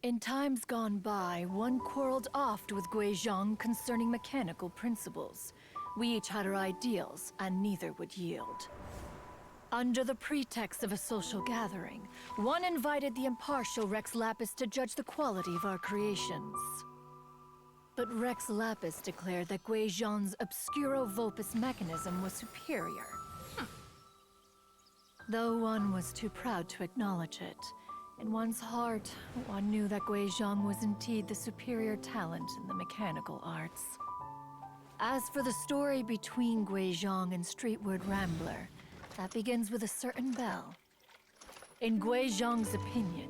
In times gone by, one quarreled oft with Guizhong concerning mechanical principles. We each had our ideals, and neither would yield. Under the pretext of a social gathering, one invited the impartial Rex Lapis to judge the quality of our creations. But Rex Lapis declared that Guizhong's Obscuro Vulpus mechanism was superior. Though one was too proud to acknowledge it, in one's heart, one knew that Guizhong was indeed the superior talent in the mechanical arts. As for the story between Guizhong and Streetward Rambler, that begins with a certain bell. In Guizhong's opinion,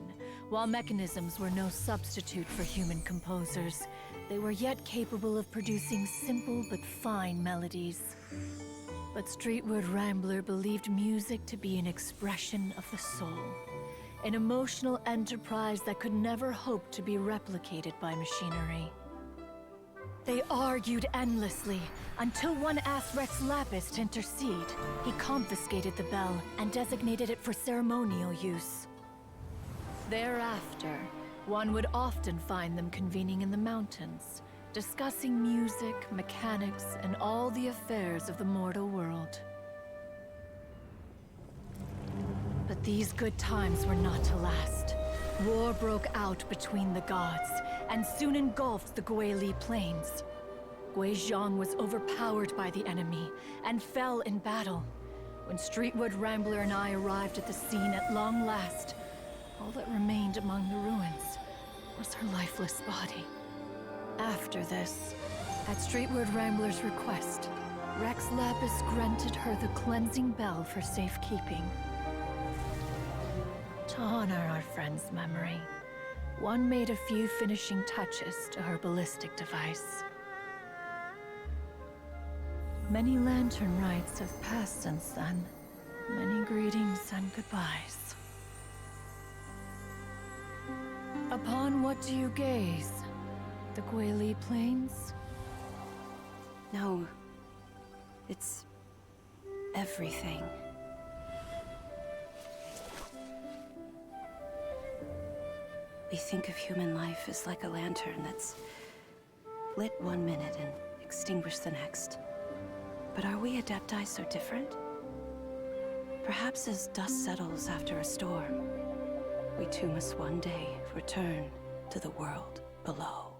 while mechanisms were no substitute for human composers, they were yet capable of producing simple but fine melodies. But Streetward Rambler believed music to be an expression of the soul, an emotional enterprise that could never hope to be replicated by machinery. They argued endlessly, until one asked Rex Lapis to intercede. He confiscated the bell and designated it for ceremonial use. Thereafter, one would often find them convening in the mountains, discussing music, mechanics, and all the affairs of the mortal world. But these good times were not to last. War broke out between the gods, and soon engulfed the Guili plains. Guizhong was overpowered by the enemy, and fell in battle. When Streetwood Rambler and I arrived at the scene at long last, all that remained among the ruins was her lifeless body. After this, at Streetwood Rambler's request, Rex Lapis granted her the cleansing bell for safekeeping. To honor our friend's memory, one made a few finishing touches to her ballistic device. Many lantern rites have passed since then. Many greetings and goodbyes. Upon what do you gaze? The Guili Plains? No. It's everything. We think of human life as like a lantern that's lit one minute and extinguished the next. But are we Adepti so different? Perhaps as dust settles after a storm, we too must one day return to the world below.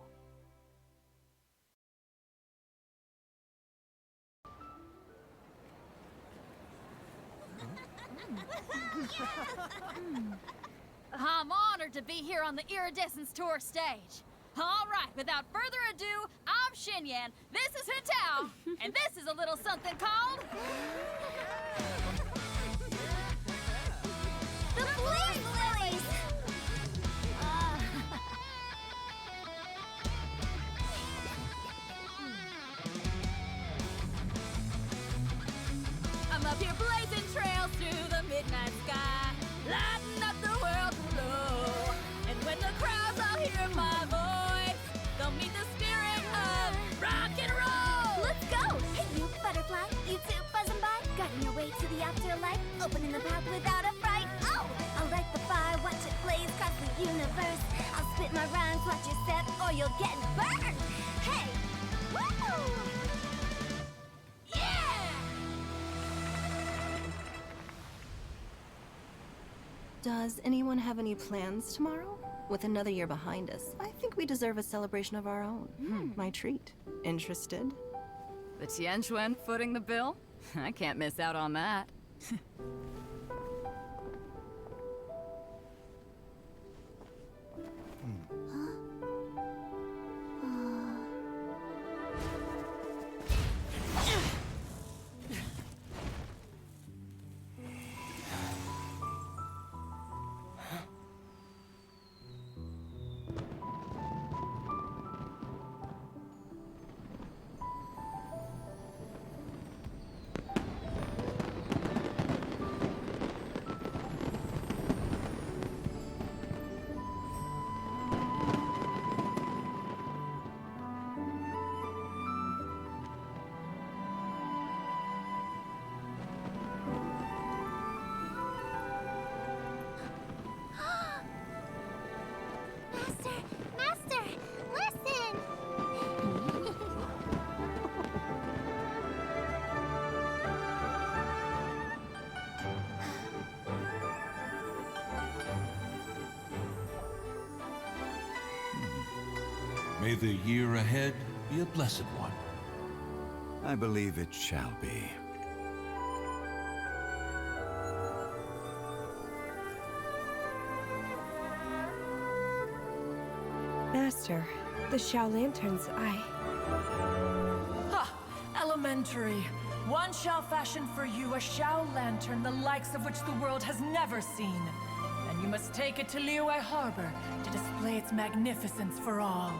I'm honored to be here on the Iridescence Tour stage. All right, without further ado, I'm Xinyan, this is Hintao, and this is a little something called... The Flame Lilies! I'm up here blazing trails through the midnight sky, lighting up the world below. And when the crowds all hear my voice, they'll meet the spirit of rock and roll. Let's go! Hey, you butterfly, you two buzzing by, guiding your way to the afterlife, opening the path without a fright. Oh, I'll light the fire, watch it blaze across the universe. I'll spit my rhymes, watch you step, or you'll get burned. Hey, woo! Does anyone have any plans tomorrow? With another year behind us, I think we deserve a celebration of our own. My treat. Interested? The Tianquan footing the bill? I can't miss out on that. May the year ahead be a blessed one. I believe it shall be. Master, the Shao Lanterns, Ha! Elementary. One shall fashion for you a Shao Lantern the likes of which the world has never seen. And you must take it to Liyue Harbor to display its magnificence for all.